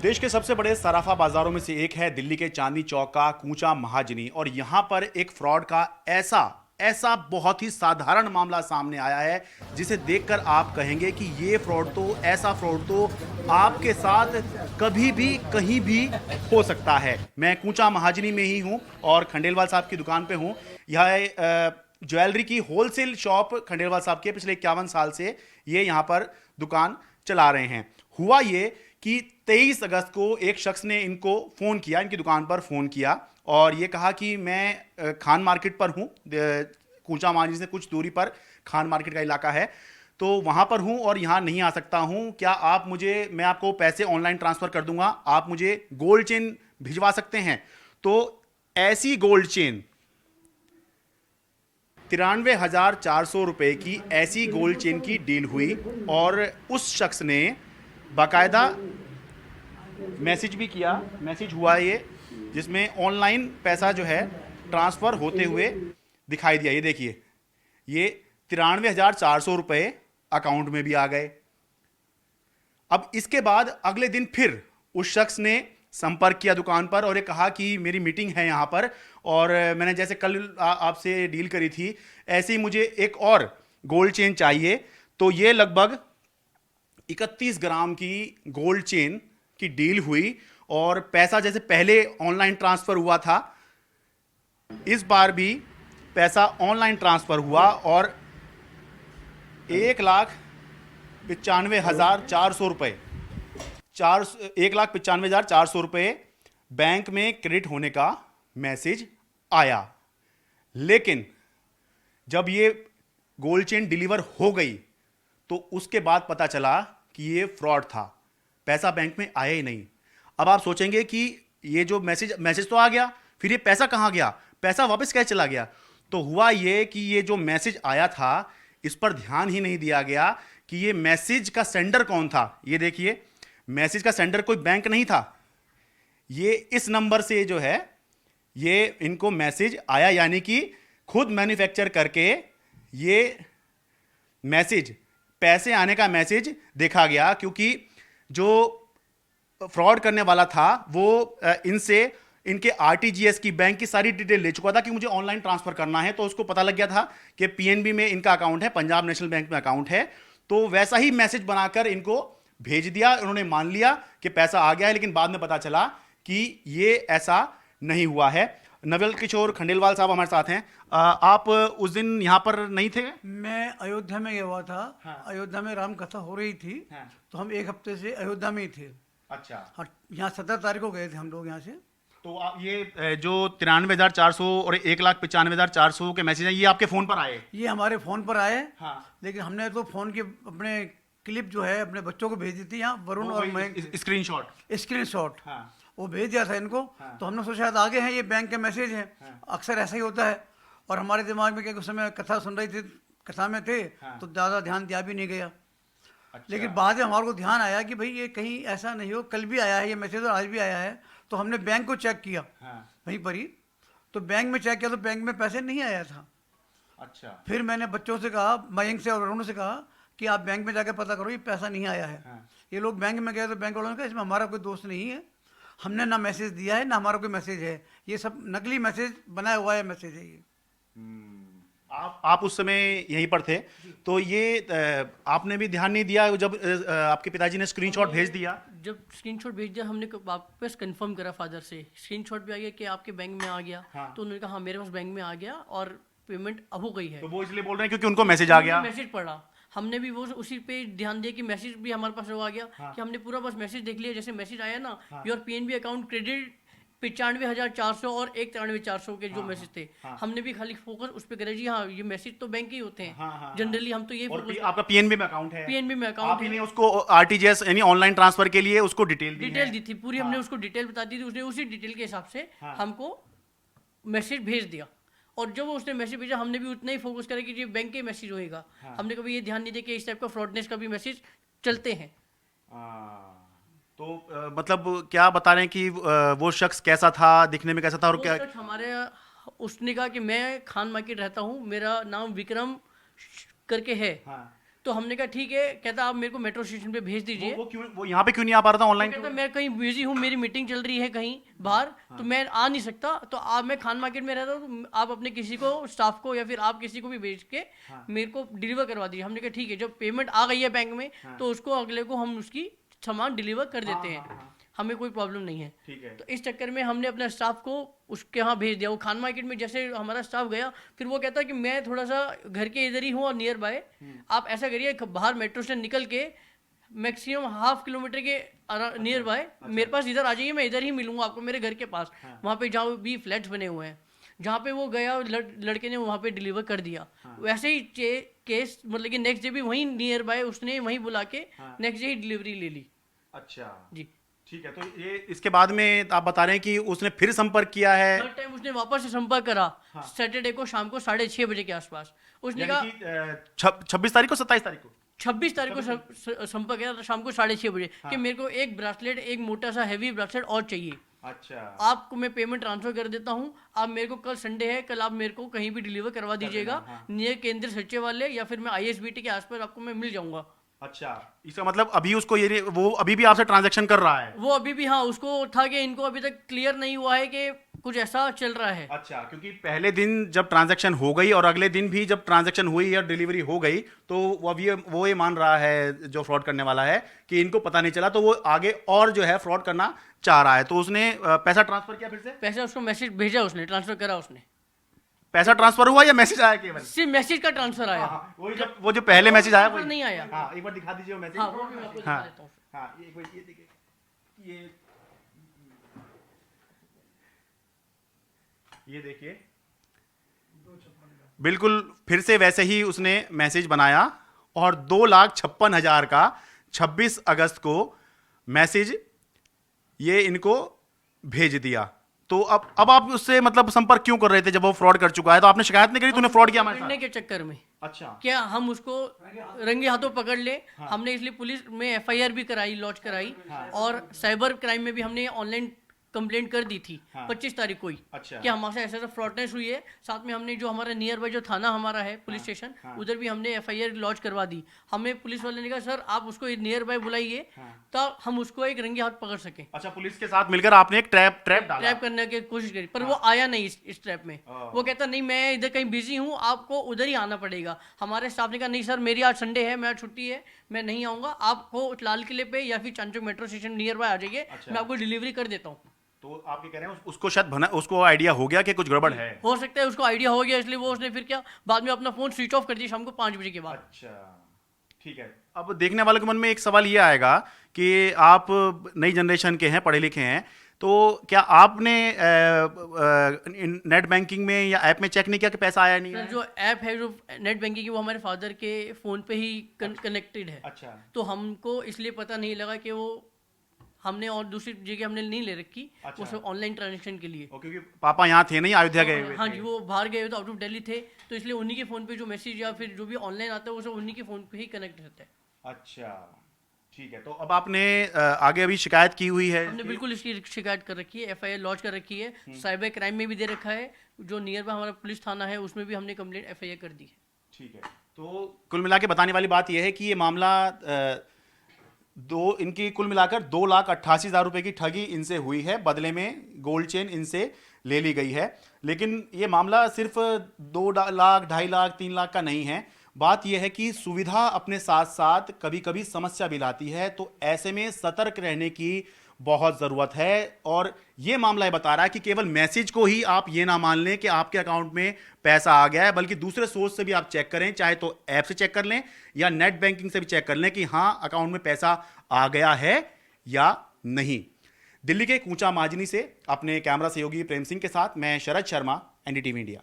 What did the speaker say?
देश के सबसे बड़े सराफा बाजारों में से एक है दिल्ली के चांदनी चौक का कूचा महाजनी। और यहां पर एक फ्रॉड का ऐसा ऐसा बहुत ही साधारण मामला सामने आया है जिसे देखकर आप कहेंगे कि ये फ्रॉड तो ऐसा फ्रॉड तो आपके साथ कभी भी कहीं भी हो सकता है। मैं कूचा महाजनी में ही हूं और खंडेलवाल साहब की दुकान पे हूं। यह ज्वेलरी की होलसेल शॉप खंडेलवाल साहब के पिछले 51 साल से ये यहां पर दुकान चला रहे हैं। हुआ ये कि 23 अगस्त को एक शख्स ने इनको फ़ोन किया, इनकी दुकान पर फ़ोन किया और ये कहा कि मैं खान मार्केट पर हूँ, कूचा महाजनी से कुछ दूरी पर खान मार्केट का इलाका है, तो वहाँ पर हूँ और यहाँ नहीं आ सकता हूँ। क्या आप मैं आपको पैसे ऑनलाइन ट्रांसफ़र कर दूंगा, आप मुझे गोल्ड चेन भिजवा सकते हैं? तो ऐसी गोल्ड चेन 93,400 रुपये की ऐसी गोल्ड चेन की डील हुई और उस शख्स ने बाकायदा मैसेज भी किया। मैसेज हुआ ये जिसमें ऑनलाइन पैसा जो है ट्रांसफ़र होते हुए दिखाई दिया। ये देखिए, ये 93,400 रुपये अकाउंट में भी आ गए। अब इसके बाद अगले दिन फिर उस शख्स ने संपर्क किया दुकान पर और ये कहा कि मेरी मीटिंग है यहाँ पर और मैंने जैसे कल आपसे डील करी थी ऐसे ही मुझे एक और गोल्ड चेन चाहिए। तो ये लगभग 31 ग्राम की गोल्ड चेन की डील हुई और पैसा जैसे पहले ऑनलाइन ट्रांसफ़र हुआ था, इस बार भी पैसा ऑनलाइन ट्रांसफ़र हुआ और 1,95,400 रुपये 1,95,400 रुपये बैंक में क्रेडिट होने का मैसेज आया। लेकिन जब ये गोल्ड चेन डिलीवर हो गई तो उसके बाद पता चला कि ये फ्रॉड था, पैसा बैंक में आया ही नहीं। अब आप सोचेंगे कि ये जो मैसेज तो आ गया, फिर ये पैसा कहाँ गया, पैसा वापस कैसे चला गया? तो हुआ ये कि ये जो मैसेज आया था इस पर ध्यान ही नहीं दिया गया कि ये मैसेज का सेंडर कौन था। ये देखिए, मैसेज का सेंडर कोई बैंक नहीं था, ये इस नंबर से जो है ये इनको मैसेज आया, यानी कि खुद मैन्युफैक्चर करके ये मैसेज, पैसे आने का मैसेज देखा गया। क्योंकि जो फ्रॉड करने वाला था वो इनके आरटीजीएस की बैंक की सारी डिटेल ले चुका था कि मुझे ऑनलाइन ट्रांसफर करना है। तो उसको पता लग गया था कि पीएनबी में इनका अकाउंट है, पंजाब नेशनल बैंक में अकाउंट है। तो वैसा ही मैसेज बनाकर इनको भेज दिया, उन्होंने मान लिया कि पैसा आ गया है। लेकिन बाद में पता चला कि ये ऐसा नहीं हुआ है। नवल किशोर खंडेलवाल साहब हमारे साथ हैं। आप उस दिन यहाँ पर नहीं थे? मैं अयोध्या में गया हुआ था। हाँ। अयोध्या में राम कथा हो रही थी। हाँ। तो हम एक हफ्ते से अयोध्या में ही थे। अच्छा। हाँ, यहाँ 17 तारीख को गए थे हम लोग यहाँ से। तो ये जो 93,400 और 1,95,400 के मैसेज हैं, ये आपके फोन पर आए? ये हमारे फ़ोन पर आए। हाँ। लेकिन हमने तो फ़ोन की अपने क्लिप जो है अपने बच्चों को भेज दी थी, यहाँ वरुण और मयंक, स्क्रीनशॉट हाँ। वो भेज दिया था इनको। हाँ। तो हमने सोचा शायद आगे हैं, ये बैंक के मैसेज है। हाँ। अक्सर ऐसा ही होता है। और हमारे दिमाग में क्या, उस समय कथा सुन रही थी, कथा में थे। हाँ। तो ज़्यादा ध्यान दिया भी नहीं गया। अच्छा। लेकिन बाद में हमारे को ध्यान आया कि भाई ये कहीं ऐसा नहीं हो, कल भी आया है ये मैसेज और आज भी आया है। तो हमने बैंक को चेक किया। हाँ। वहीं पर ही तो बैंक में चेक किया तो बैंक में पैसे नहीं आया था। अच्छा। फिर मैंने बच्चों से कहा, मयंक से और वरुण से कहा कि आप बैंक में जाकर पता करो, ये पैसा नहीं आया है। हाँ। ये लोग बैंक में गए तो बैंक वालों ने कहा इसमें हमारा कोई दोस्त नहीं है, हमने ना मैसेज दिया है ना हमारा कोई मैसेज है, ये सब नकली मैसेज बनाया हुआ है मैसेज है ये। आप उस समय यहीं पर थे, तो ये आपने भी ध्यान नहीं दिया जब आपके पिताजी ने स्क्रीनशॉट भेज दिया? जब स्क्रीनशॉट भेज दिया हमने वापस कंफर्म करा फादर से, स्क्रीनशॉट भी आ गया कि आपके बैंक में आ गया। हाँ। तो उन्होंने कहा हाँ मेरे पास बैंक में आ गया और पेमेंट अब हो गई है। तो वो इसलिए बोल रहे हैं क्योंकि उनको मैसेज आ गया। मैसेज पड़ा, हमने भी वो उसी पे ध्यान दिया कि मैसेज भी हमारे पास आ गया। हाँ। कि हमने पूरा बस मैसेज देख लिया, जैसे मैसेज आया ना, हाँ। योर पीएनबी अकाउंट क्रेडिट 95,400 और 1,93,400 के जो हाँ। मैसेज थे। हाँ। हमने भी खाली फोकस उस पे करा, जी हाँ ये मैसेज तो बैंक के ही होते हैं। हाँ। जनरली हम तो ये और फोकस, आपका पीएनबी में अकाउंट है? पीएनबी में अकाउंट आप ही ने उसको आरटीजीएस यानी ऑनलाइन ट्रांसफर के लिए उसको डिटेल दी थी पूरी। हमने हाँ। उसको डिटेल बता दी थी, उसने उसी डिटेल के हिसाब से हाँ। हमको मैसेज भेज दिया। और जब उसने मैसेज भेजा हमने भी उतना ही फोकस करा कि ये बैंक के मैसेज होएगा। हाँ। हमने कभी ये ध्यान नहीं दिया कि इस टाइप का फ्रॉडनेस का भी मैसेज चलते हैं। तो मतलब क्या बता रहे हैं कि वो शख्स कैसा था, दिखने में कैसा था और वो क्या? सच हमारे, उसने कहा कि मैं खान मार्केट रहता हूँ, मेरा नाम विक्रम करके है। हाँ। तो हमने कहा ठीक है, कहता आप मेरे को मेट्रो स्टेशन पे भेज दीजिए। वो यहाँ पे क्यों नहीं आ पा रहा था ऑनलाइन? कहता मैं कहीं बिजी हूँ, मेरी मीटिंग चल रही है कहीं बाहर, तो मैं आ नहीं सकता, तो आप, मैं खान मार्केट में रहता हूँ, तो आप अपने किसी को, स्टाफ को या फिर आप किसी को भी भेज के मेरे को डिलीवर करवा दीजिए। हमने कहा ठीक है, जब पेमेंट आ गई है बैंक में तो उसको अगले को हम उसकी सामान डिलीवर कर देते हैं, हमें कोई प्रॉब्लम नहीं है। ठीक है। तो इस चक्कर में हमने अपने स्टाफ को उसके यहाँ भेज दिया। वो खान मार्केट में जैसे हमारा स्टाफ गया, फिर वो कहता कि मैं थोड़ा सा घर के इधर ही हूँ और नियर बाय, आप ऐसा करिए बाहर मेट्रो स्टेशन निकल के मैक्सिमम 1/2 किलोमीटर के नियर बाय मेरे पास इधर आ जाइए, मैं इधर ही मिलूंगा आपको मेरे घर के पास, वहाँ पे जहाँ भी फ्लैट्स बने हुए हैं। जहाँ पे वो गया, लड़के ने वहाँ पे डिलीवर कर दिया। वैसे ही केस मतलब कि नेक्स्ट डे भी वहीं नियर बाय उसने वहीं बुला के नेक्स्ट डे ही डिलीवरी ले ली। अच्छा जी, ठीक है। तो ये इसके बाद में आप बता रहे हैं कि उसने फिर संपर्क किया है? थर्ड टाइम उसने वापस से संपर्क करा सैटरडे को शाम को 6:30 बजे के आसपास। उसने कहा 26 तारीख को, 27 तारीख को, 26 तारीख को संपर्क किया शाम को 6:30 बजे कि मेरे को एक ब्रासलेट, एक मोटा सा हैवी ब्रासलेट और चाहिए। अच्छा, आपको मैं पेमेंट ट्रांसफर कर देता हूँ, आप मेरे को कल संडे है, कल आप मेरे को कहीं भी डिलीवर करवा दीजिएगा, नियर केंद्र सचिवालय या फिर मैं ISBT के आसपास आपको मैं मिल जाऊंगा। अच्छा, इसका मतलब अभी उसको ये, वो अभी भी आपसे ट्रांजैक्शन कर रहा है? वो अभी भी, हाँ, उसको था कि इनको अभी तक क्लियर नहीं हुआ है कि कुछ ऐसा चल रहा है। अच्छा, क्योंकि पहले दिन जब ट्रांजैक्शन हो गई और अगले दिन भी जब ट्रांजैक्शन हुई या डिलीवरी हो गई, तो वो ये मान रहा है जो फ्रॉड करने वाला है कि इनको पता नहीं चला, तो वो आगे और जो है फ्रॉड करना चाह रहा है। तो उसने पैसा ट्रांसफर किया फिर से? पैसा उसको मैसेज भेजा, उसने ट्रांसफर करा, उसने पैसा ट्रांसफर हुआ या मैसेज आया केवल? सिर्फ मैसेज का ट्रांसफर आया। वो जो पहले मैसेज आया वो नहीं आया। हाँ, एक बार दिखा दीजिए वो मैसेज। हाँ, वो भी मैं आपको दिखा देता हूँ। हाँ, एक बार ये देखिए, ये देखिए, बिल्कुल फिर से वैसे ही उसने मैसेज बनाया और 2,56,000 का 26 अगस्त को मैसेज ये इनको भेज दिया। तो अब आप उससे मतलब संपर्क क्यों कर रहे थे जब वो फ्रॉड कर चुका है? तो आपने शिकायत नहीं करी? तूने फ्रॉड किया हमारे पकड़ने साथ? के चक्कर में अच्छा, क्या हम उसको रंगे हाथों पकड़ ले, हमने इसलिए पुलिस में FIR भी कराई, लॉन्च कराई, और साइबर क्राइम में भी हमने ऑनलाइन कंप्लेंट कर दी थी 25 तारीख को ही। अच्छा। कि हमारे ऐसा ऐसा फ्रॉडनेस हुई है। साथ में हमने जो हमारा नियर बाय जो थाना हमारा है पुलिस स्टेशन, उधर भी हमने FIR लॉन्च करवा दी। हमें पुलिस वाले ने कहा सर आप उसको नियर बाय बुलाइए तब हम उसको एक रंगे हाथ पकड़ सके। अच्छा, पुलिस के साथ मिलकर आपने एक ट्रैप डाला? ट्रैप करने की कोशिश करी, पर वो आया नहीं इस ट्रैप में। वो कहता नहीं मैं इधर कहीं बिजी हूँ, आपको उधर ही आना पड़ेगा। हमारे स्टाफ ने कहा नहीं सर मेरी आज संडे है, मैं आज छुट्टी है, मैं नहीं आऊंगा, आपको लाल किले पे या फिर चांचो मेट्रो स्टेशन नियर बाय आ जाइए, मैं आपको डिलीवरी कर देता हूँ। तो आप ये कह रहे हैं उसको शायद उसको आइडिया हो गया कि कुछ गड़बड़ है? हो सकता है उसको आइडिया हो गया, इसलिए वो उसने फिर क्या बाद में अपना फोन स्विच ऑफ कर दिया शाम को 5 बजे के बाद। अच्छा, ठीक है। अब देखने वालों के मन में एक सवाल ये आएगा कि आप नई जनरेशन के हैं, पढ़े लिखे हैं, तो क्या आपने नेट बैंकिंग में या ऐप में चेक नहीं किया कि पैसा आया नहीं सर है? जो ऐप है जो नेट बैंकिंग की वो हमारे फादर के फोन पे ही कनेक्टेड है। अच्छा, तो हमको इसलिए पता नहीं लगा कि वो हमने और दूसरी जगह हमने नहीं ले रखी। अच्छा। वो सब ऑनलाइन ट्रांजेक्शन के लिए। क्योंकि पापा यहाँ थे नहीं, अयोध्या गए हुए हाँ थे। जी, वो बाहर गए हुए तो आउट ऑफ दिल्ली थे, तो इसलिए उन्हीं के फोन पे जो मैसेज या फिर जो भी ऑनलाइन आता है वो सब उन्हीं के फोन पे ही कनेक्ट रहता है। अच्छा, ठीक है। तो अब आपने आगे अभी शिकायत की हुई है? हमने बिल्कुल इसकी शिकायत कर रखी है, FIR लॉन्च कर रखी है, साइबर क्राइम में भी दे रखा है, जो नियर बाय हमारा पुलिस थाना है उसमें भी हमने कंप्लेंट FIR कर दी है। ठीक है। तो कुल मिला के बताने वाली बात यह है कि ये मामला इनकी कुल मिलाकर 2,88,000 रुपए की ठगी इनसे हुई है, बदले में गोल्ड चेन इनसे ले ली गई है। लेकिन ये मामला सिर्फ 2 लाख, 2.5 लाख, 3 लाख का नहीं है। बात यह है कि सुविधा अपने साथ साथ कभी कभी समस्या भी लाती है, तो ऐसे में सतर्क रहने की बहुत ज़रूरत है। और ये मामला ये बता रहा है कि केवल मैसेज को ही आप ये ना मान लें कि आपके अकाउंट में पैसा आ गया है, बल्कि दूसरे सोर्स से भी आप चेक करें, चाहे तो ऐप से चेक कर लें या नेट बैंकिंग से भी चेक कर लें कि हाँ अकाउंट में पैसा आ गया है या नहीं। दिल्ली के कूचा माजनी से अपने कैमरा सहयोगी प्रेम सिंह के साथ मैं शरद शर्मा, NDTV इंडिया।